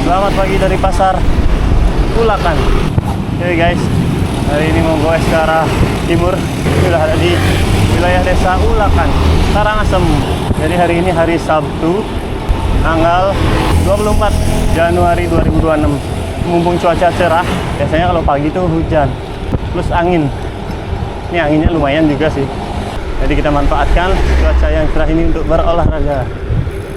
Selamat pagi dari pasar Ulakan. Oke guys, hari ini mau goes ke arah timur. Sudah ada di wilayah desa Ulakan, Karangasem. Jadi hari ini hari Sabtu, tanggal 24 Januari 2026. Mumpung cuaca cerah, biasanya kalau pagi tuh hujan plus angin. Ini anginnya lumayan juga sih. Jadi kita manfaatkan cuaca yang cerah ini untuk berolahraga.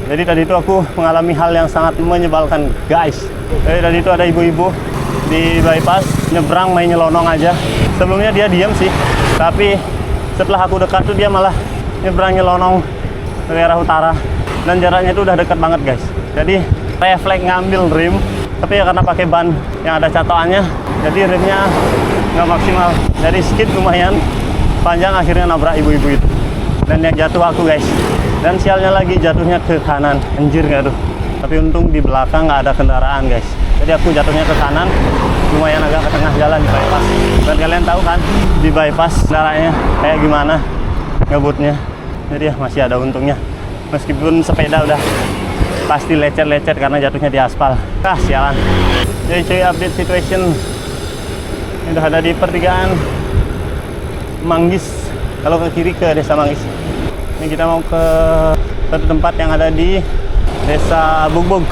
Jadi tadi itu aku mengalami hal yang sangat menyebalkan guys. Jadi tadi itu ada ibu-ibu di bypass nyebrang main nyelonong aja. Sebelumnya dia diam sih, tapi setelah aku dekat tuh dia malah nyebrang nyelonong ke daerah utara. Dan jaraknya itu udah dekat banget guys. Jadi refleks ngambil rem, tapi ya karena pakai ban yang ada catokannya, jadi remnya nggak maksimal. Jadi skid lumayan panjang, akhirnya nabrak ibu-ibu itu. Dan yang jatuh aku guys. Dan sialnya lagi jatuhnya ke kanan. Anjir nggak tuh. Tapi untung di belakang nggak ada kendaraan guys. Jadi aku jatuhnya ke kanan, lumayan agak ke tengah jalan di bypass. Dan kalian tahu kan di bypass kendaraannya kayak gimana ngebutnya. Jadi ya masih ada untungnya. Meskipun sepeda udah pasti lecet-lecet karena jatuhnya di aspal. Sialan. Jadi cuy, update situation. Ini udah ada di pertigaan Manggis. Kalau ke kiri ke desa Manggis. Ini kita mau ke satu tempat yang ada di desa Bugbog.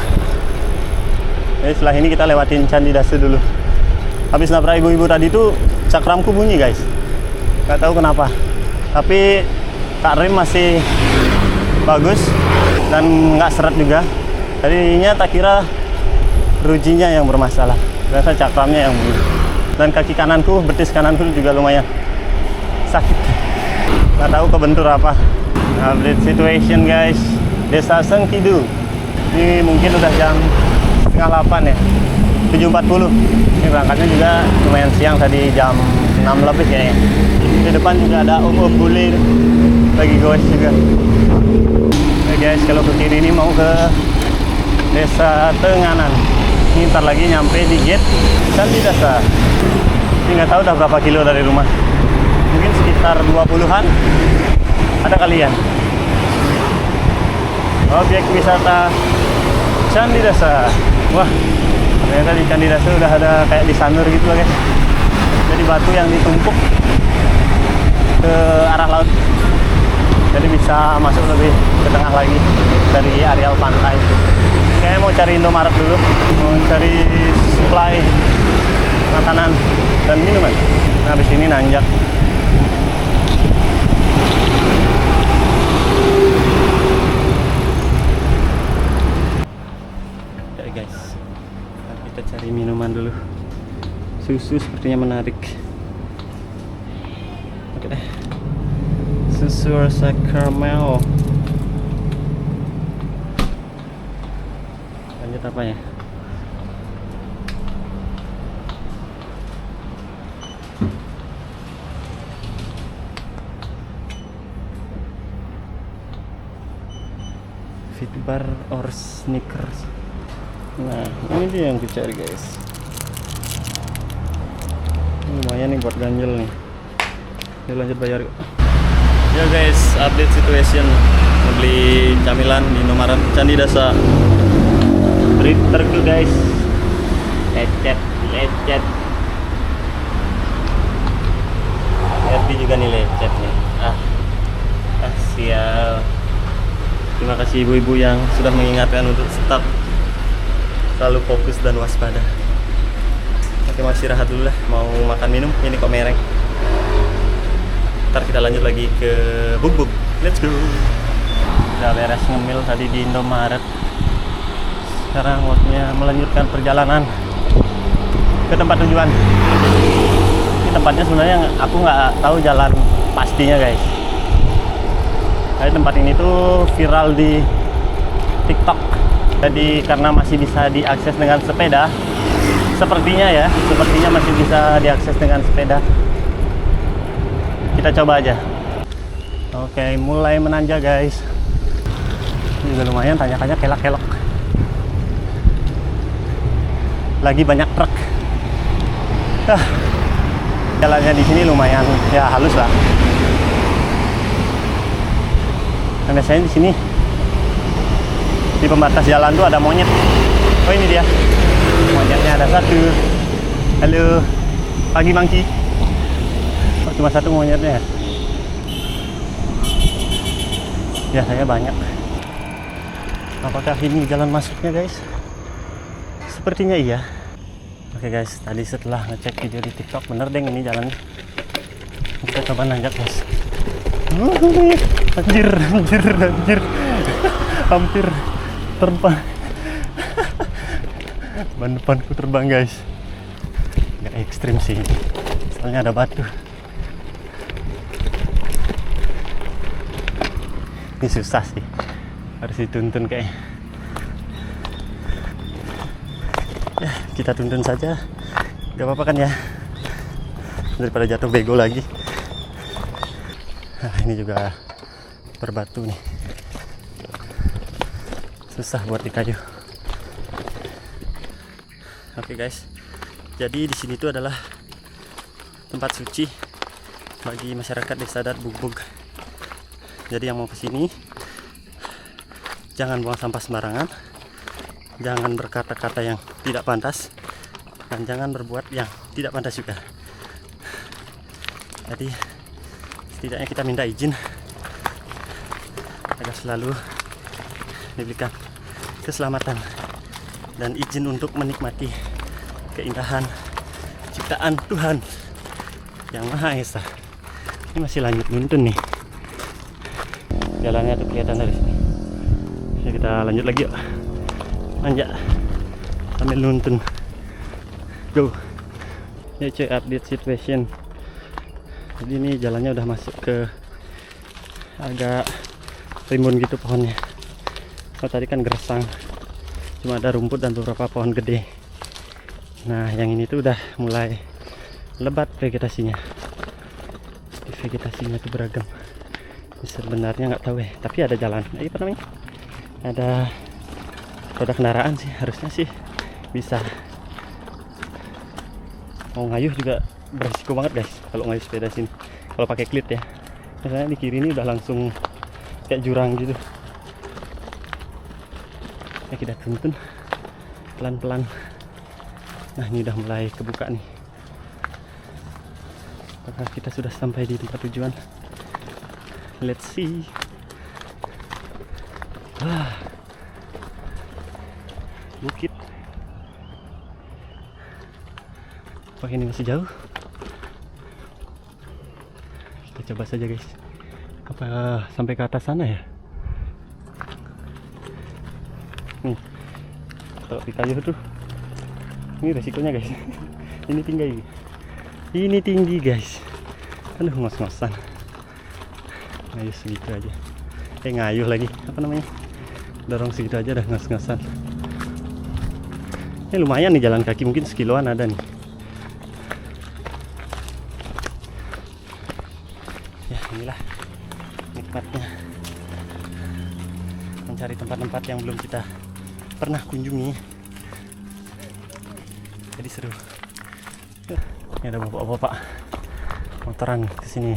Jadi setelah ini kita lewatin Candi Dase dulu. Habis nabrak ibu-ibu tadi tuh cakramku bunyi guys. Gak tahu kenapa. Tapi tak rem masih bagus dan nggak seret juga. Tadinya tak kira rujinya yang bermasalah. Ternyata cakramnya yang bunyi. Dan kaki kananku, betis kananku juga lumayan sakit. Nggak tahu kebentur apa. Update situation guys, desa Sengkidu. Ini mungkin udah jam setengah 8 ya, 7.40. Ini berangkatnya juga lumayan siang, tadi jam 6 lebih kayaknya. Di depan juga ada om-om bule lagi goes juga. Oke guys, kalau ke kiri ini mau ke desa Tenganan. Ini ntar lagi nyampe di gate Candi Dasa. Ini nggak tahu udah berapa kilo dari rumah. Mungkin sekitar 20-an. Ada kalian. Objek wisata Candi Dasa. Wah, ternyata di Candi Dasa udah ada kayak di sanur gitu loh guys. Jadi batu yang ditumpuk ke arah laut. Jadi bisa masuk lebih ke tengah lagi dari areal pantai. Kayaknya mau cari Indomaret dulu, mau cari supply makanan dan minuman. Nah, habis ini nanjak. Guys, kita cari minuman dulu. Susu sepertinya menarik. Oke deh, susu rasa caramel. Lanjut apa ya? Fit bar or Snickers. Nah, ini dia yang dicari guys. Ini lumayan nih buat ganjel nih. Yuk lanjut bayar. Ya guys, update situation. Beli camilan di Indomaret Candi Dasa. Terku guys. Lecet. Herdi juga nih lecet nih. Sial. Terima kasih ibu-ibu yang sudah mengingatkan untuk tetap selalu fokus dan waspada. Oke, masih istirahat dulu lah. Mau makan minum, ini kok mereng. Ntar kita lanjut lagi ke Bugbog. Let's go. Udah beres ngemil tadi di Indomaret. Sekarang waktunya melanjutkan perjalanan ke tempat tujuan. Ini tempatnya sebenarnya aku nggak tahu jalan pastinya guys. Jadi tempat ini tuh viral di TikTok. Jadi karena masih bisa diakses dengan sepeda, sepertinya masih bisa diakses dengan sepeda. Kita coba aja. Oke, mulai menanjak guys. Ini juga lumayan, tanjakannya kelak-kelok. Lagi banyak truk. Jalannya di sini lumayan ya halus lah. Dan biasanya di sini di pembatas jalan tuh ada monyet. Oh ini dia. satu. Halo, pagi Mangki. Oh, cuma satu monyetnya. Ya, saya banyak. Apakah ini jalan masuknya, guys? Sepertinya iya. Oke guys, tadi setelah ngecek video di TikTok, bener deh ini jalannya. Kita coba nanjak, guys. Anjir. Hampir terbang. Ban depanku terbang, guys. Nggak ekstrim sih, soalnya ada batu. Ini susah sih, harus dituntun kayaknya. Ya, kita tuntun saja, nggak apa-apa kan ya, daripada jatuh bego lagi. Nah, ini juga berbatu nih, susah buat di kayu. Oke guys, jadi di sini tuh adalah tempat suci bagi masyarakat desa adat Bugbug. Jadi yang mau kesini jangan buang sampah sembarangan, jangan berkata-kata yang tidak pantas, dan jangan berbuat yang tidak pantas juga. Jadi setidaknya kita minta izin agar selalu diberikan keselamatan dan izin untuk menikmati keindahan ciptaan Tuhan yang Maha Esa. Ini masih lanjut nuntun nih, jalannya tuh kelihatan dari sini. Ya, kita lanjut lagi yuk, manjak sambil nuntun. Go. Ya, cek update situation. Jadi ini jalannya udah masuk ke agak rimbun gitu pohonnya. Oh, tadi kan gersang, cuma ada rumput dan beberapa pohon gede. Nah, yang ini tuh udah mulai lebat vegetasinya. Vegetasinya tuh beragam. Sebenarnya nggak tahu ya, tapi ada jalan. Apa namanya? Ada roda kendaraan sih, harusnya sih bisa. Mau ngayuh juga berisiko banget guys kalau ngayuh sepeda sini. Kalau pakai klit ya. Misalnya di kiri ini udah langsung kayak jurang gitu. Ya, kita tuntun pelan-pelan. Nah, ini udah mulai kebuka nih. Apakah kita sudah sampai di tempat tujuan? Let's see. Bukit. Apakah ini masih jauh? Kita coba saja guys. Apa sampai ke atas sana ya? Nih, kalau di kayu tuh, ini resikonya guys. Ini tinggi guys. Aduh, ngos-ngosan. Ngayuh segitu aja. Ngayuh lagi. Apa namanya? Dorong segitu aja udah ngos-ngosan. Ini lumayan nih jalan kaki, mungkin sekiloan ada nih. Ya, inilah nikmatnya mencari tempat-tempat yang belum kita pernah kunjungi. Jadi seru. Ini ada bapak-bapak motoran kesini.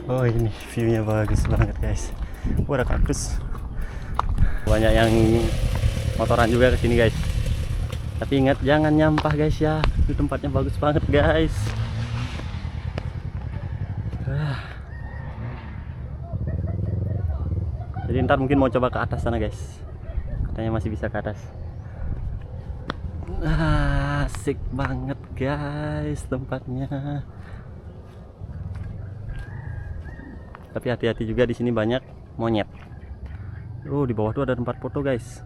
Oh, ini view-nya bagus banget guys. Ada kaktus. Banyak yang motoran juga kesini guys. Tapi ingat jangan nyampah guys ya. Itu tempatnya bagus banget guys. Jadi ntar mungkin mau coba ke atas sana guys. Katanya masih bisa ke atas. Asik banget guys tempatnya. Tapi hati-hati juga, di sini banyak monyet. Di bawah tuh ada tempat foto guys.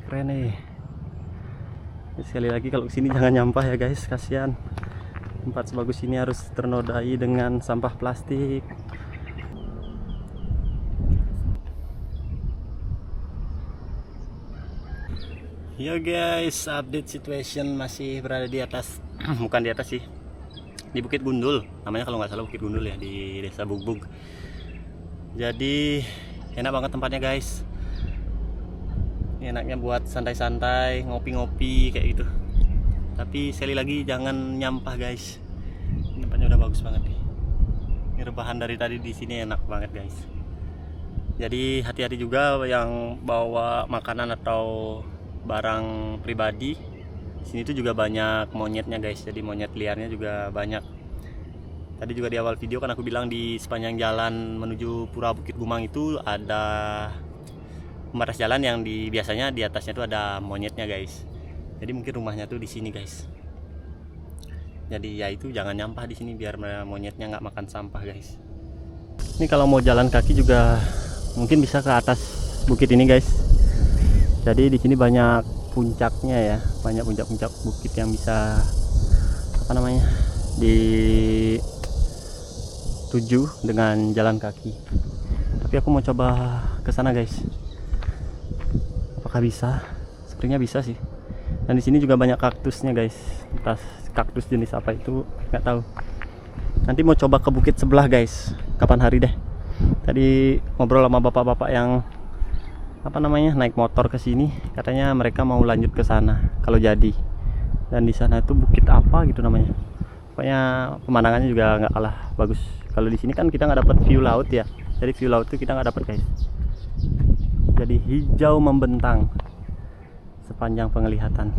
Keren nih. Sekali lagi kalau kesini jangan nyampah ya guys, kasihan. Tempat sebagus ini harus ternodai dengan sampah plastik. Yo guys, update situation, masih berada di atas. Bukan di atas sih, di Bukit Gundul namanya kalau nggak salah, Bukit Gundul ya, di desa Bugbug. Jadi enak banget tempatnya guys. Enaknya buat santai-santai, ngopi-ngopi kayak gitu. Tapi sekali lagi jangan nyampah guys. Tempatnya udah bagus banget nih. Ini rebahan dari tadi di sini enak banget guys. Jadi hati-hati juga yang bawa makanan atau barang pribadi. Sini tuh juga banyak monyetnya guys, jadi monyet liarnya juga banyak. Tadi juga di awal video kan aku bilang di sepanjang jalan menuju Pura Bukit Gumang itu ada pembatas jalan yang biasanya di atasnya tuh ada monyetnya guys. Jadi mungkin rumahnya tuh di sini guys. Jadi ya itu jangan nyampah di sini biar monyetnya nggak makan sampah guys. Ini kalau mau jalan kaki juga mungkin bisa ke atas bukit ini guys. Jadi di sini banyak puncaknya ya, banyak puncak-puncak bukit yang bisa apa namanya dituju dengan jalan kaki. Tapi aku mau coba ke sana guys. Apakah bisa? Sepertinya bisa sih. Dan di sini juga banyak kaktusnya guys. Entah kaktus jenis apa itu nggak tahu. Nanti mau coba ke bukit sebelah guys. Kapan hari deh. Tadi ngobrol sama bapak-bapak yang apa namanya naik motor ke sini, katanya mereka mau lanjut ke sana kalau jadi. Dan di sana itu bukit apa gitu namanya. Pokoknya pemandangannya juga nggak kalah bagus. Kalau di sini kan kita nggak dapat view laut ya. Jadi view laut itu kita nggak dapat guys. Jadi hijau membentang sepanjang penglihatan.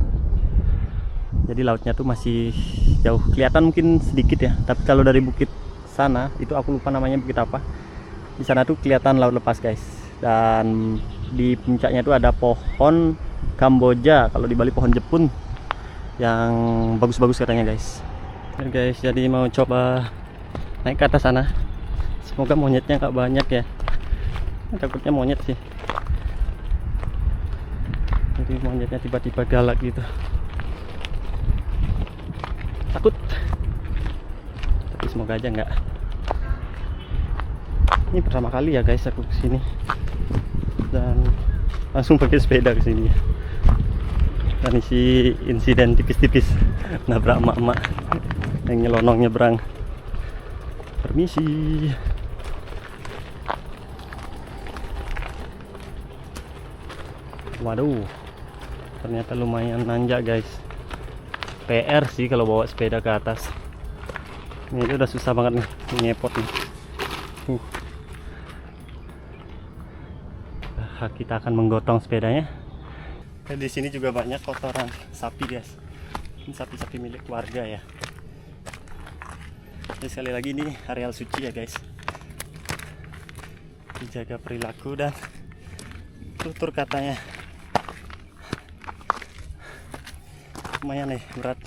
Jadi lautnya tuh masih jauh, kelihatan mungkin sedikit ya. Tapi kalau dari bukit sana itu aku lupa namanya bukit apa. Di sana tuh kelihatan laut lepas guys. Dan di puncaknya tuh ada pohon Kamboja, kalau di Bali pohon Jepun yang bagus-bagus katanya guys. Dan guys, jadi mau coba naik ke atas sana. Semoga monyetnya nggak banyak ya. Takutnya monyet sih. Jadi monyetnya tiba-tiba galak gitu. Takut. Tapi semoga aja enggak. Ini pertama kali ya guys aku kesini. Dan langsung pakai sepeda kesini ya. Dan isi insiden tipis-tipis nabrak emak-emak yang nyelonong nyebrang. Permisi. Waduh, ternyata lumayan nanjak guys. PR sih kalau bawa sepeda ke atas. Ini udah susah banget nih, ngepot nih. Kita akan menggotong sepedanya. Dan di sini juga banyak kotoran sapi guys. Ini sapi-sapi milik warga ya. Jadi sekali lagi ini areal suci ya guys. Dijaga perilaku dan tutur katanya. Lumayan nih berat.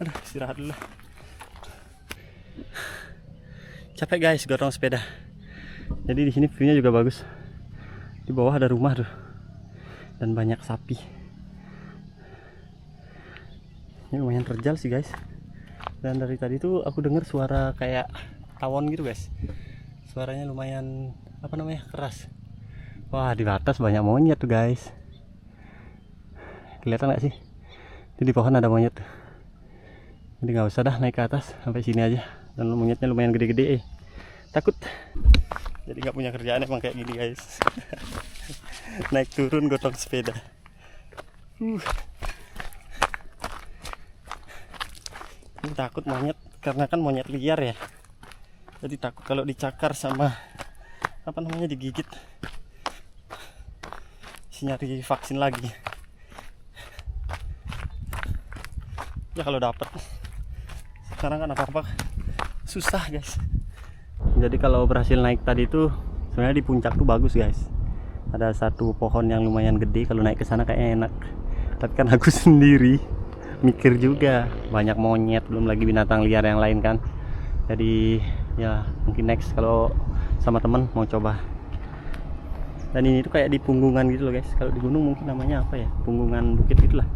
Aduh, istirahat dulu. Capek guys gotong sepeda. Jadi di sini view-nya juga bagus. Di bawah ada rumah tuh. Dan banyak sapi. Ini lumayan terjal sih guys. Dan dari tadi tuh aku dengar suara kayak tawon gitu guys. Suaranya lumayan apa namanya? Keras. Wah, di atas banyak monyet tuh guys. Kelihatan nggak sih? Jadi di pohon ada monyet. Jadi nggak usah dah naik ke atas, sampai sini aja. Dan monyetnya lumayan gede-gede. Takut. Jadi nggak punya kerjaan emang kayak gini guys. Naik turun gotong sepeda. Ini takut monyet karena kan monyet liar ya. Jadi takut kalau dicakar sama apa namanya digigit. Nyari vaksin lagi. Ya kalau dapat. Sekarang kan apa-apa susah guys. Jadi kalau berhasil naik tadi tuh sebenarnya di puncak tuh bagus guys. Ada satu pohon yang lumayan gede, kalau naik ke sana kayaknya enak. Tapi kan aku sendiri mikir juga banyak monyet, belum lagi binatang liar yang lain kan. Jadi ya mungkin next kalau sama temen mau coba. Dan ini tuh kayak di punggungan gitu loh guys. Kalau di gunung mungkin namanya apa ya? Punggungan bukit gitulah.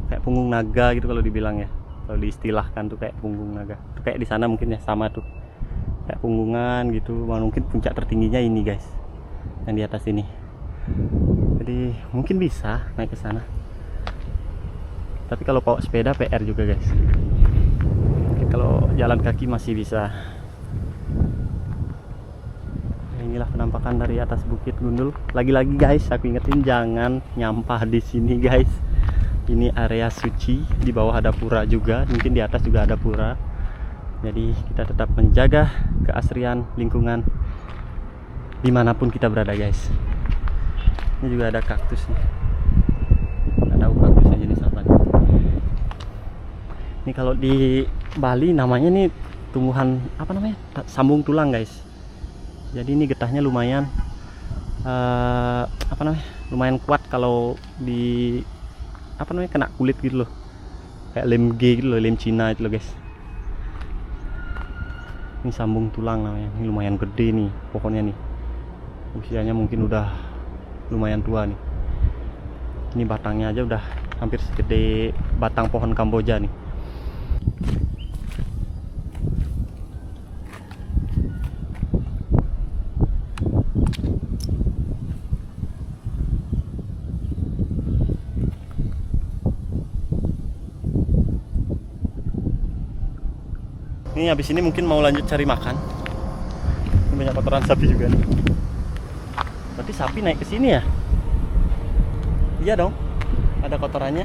Kayak punggung naga gitu kalau dibilang ya. Kalau diistilahkan tuh kayak punggung naga. Tuh kayak di sana mungkin ya sama tuh. Kayak punggungan gitu. Mungkin puncak tertingginya ini guys. Yang di atas ini. Jadi mungkin bisa naik ke sana. Tapi kalau bawa sepeda PR juga guys. Mungkin kalau jalan kaki masih bisa. Inilah penampakan dari atas Bukit Gundul. Lagi-lagi guys, aku ingetin jangan nyampah di sini guys. Ini area suci, di bawah ada pura juga, mungkin di atas juga ada pura. Jadi kita tetap menjaga keasrian lingkungan dimanapun kita berada guys. Ini juga ada kaktus nih. Ada kaktusnya jenis apa nih? Ini kalau di Bali namanya nih tumbuhan apa namanya? Sambung tulang guys. Jadi ini getahnya lumayan apa namanya? Lumayan kuat kalau di apa namanya kena kulit gitu loh. Kayak lem G gitu loh, lem Cina itu loh guys. Ini sambung tulang namanya. Ini lumayan gede nih pohonnya nih. Usianya mungkin udah lumayan tua nih. Ini batangnya aja udah hampir segede batang pohon Kamboja nih. Ini habis ini mungkin mau lanjut cari makan. Ini banyak kotoran sapi juga nih. Berarti sapi naik ke sini ya? Iya dong. Ada kotorannya.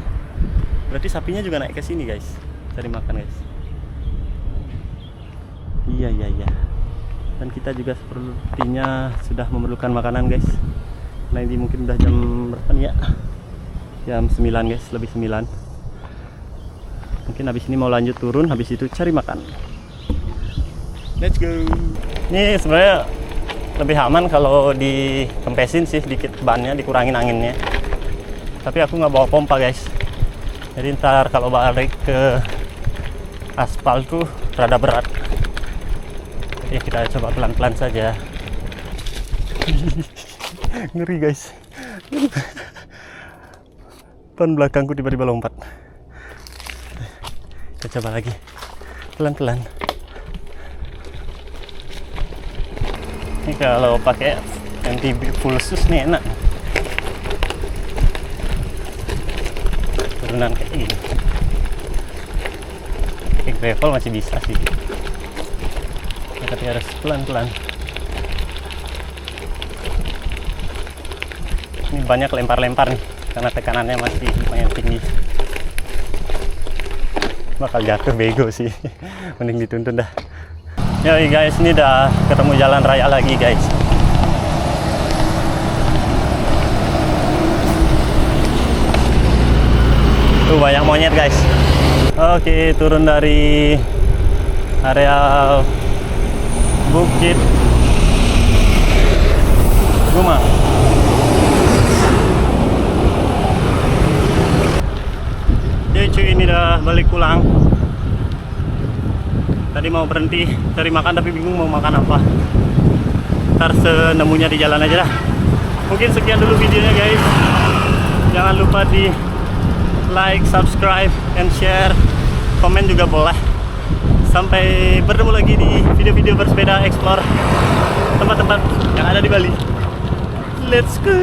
Berarti sapinya juga naik ke sini guys. Cari makan guys. Iya. Dan kita juga sepertinya sudah memerlukan makanan guys. Nah ini mungkin udah jam berapa nih ya? Jam 9 guys, lebih 9. Mungkin habis ini mau lanjut turun, habis itu cari makan. Let's go. Ini sebenarnya lebih aman kalau dikempesin sih dikit bannya, dikurangin anginnya. Tapi aku nggak bawa pompa guys. Jadi ntar kalau balik ke aspal tuh rada berat. Ya kita coba pelan-pelan saja. Ngeri guys. Ban belakangku tiba-tiba lompat. Kita coba lagi pelan-pelan. Ini kalau pakai anti full sus nih enak. Turunan kayak gini. Pakai gravel masih bisa sih. Ya, tapi harus pelan-pelan. Ini banyak lempar-lempar nih karena tekanannya masih lumayan tinggi. Bakal jatuh bego sih. Mending dituntun dah. Yoi guys, ini udah ketemu jalan raya lagi guys. Tuh banyak monyet guys. Oke, turun dari area Bukit Guma. Oke cuy, ini udah balik pulang. Tadi mau berhenti cari makan tapi bingung mau makan apa. Ntar senemunya di jalan aja dah. Mungkin sekian dulu videonya guys. Jangan lupa di like, subscribe, and share. Komen juga boleh. Sampai bertemu lagi di video-video bersepeda explore tempat-tempat yang ada di Bali. Let's go.